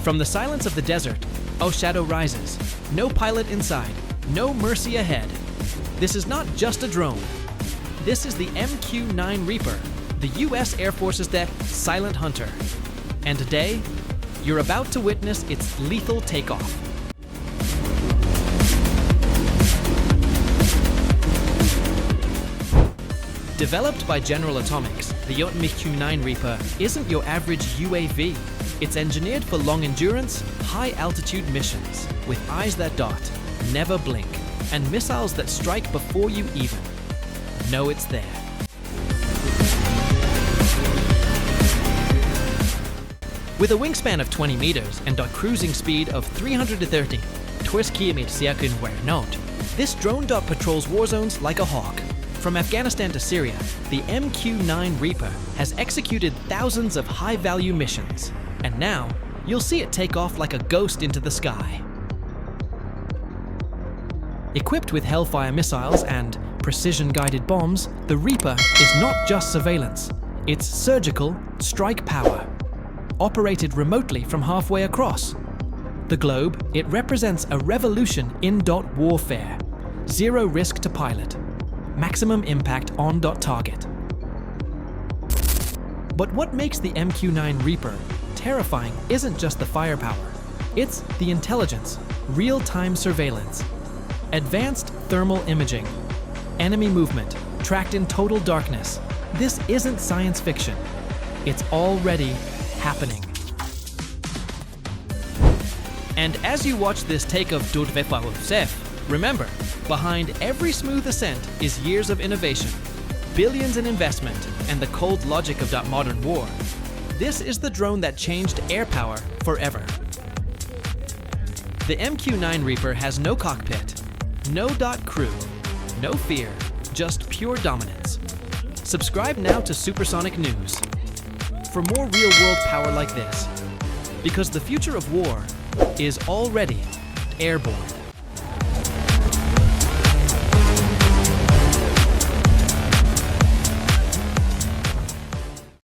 From the silence of the desert, a shadow rises. No pilot inside, no mercy ahead. This is not just a drone. This is the MQ-9 Reaper, the U.S. Air Force's silent hunter. And today, you're about to witness its lethal takeoff. Developed by General Atomics, the MQ-9 Reaper isn't your average UAV. It's engineered for long-endurance, high-altitude missions, with eyes that dart, never blink, and missiles that strike before you even know it's there. With a wingspan of 20 meters and a cruising speed of 330 km/h, this drone patrols war zones like a hawk. From Afghanistan to Syria, the MQ-9 Reaper has executed thousands of high-value missions. And now, you'll see it take off like a ghost into the sky. Equipped with Hellfire missiles and precision-guided bombs, the Reaper is not just surveillance. It's surgical strike power. Operated remotely from halfway across the globe, it represents a revolution in warfare. Zero risk to pilot. Maximum impact on target. But what makes the MQ-9 Reaper terrifying isn't just the firepower. It's the intelligence, real-time surveillance, advanced thermal imaging, enemy movement tracked in total darkness. This isn't science fiction. It's already happening. And as you watch this takeoff remember, behind every smooth ascent is years of innovation, billions in investment, and the cold logic of modern war. This is the drone that changed air power forever. The MQ-9 Reaper has no cockpit, no crew, no fear, just pure dominance. Subscribe now to Supersonic News for more real-world power like this, because the future of war is already airborne.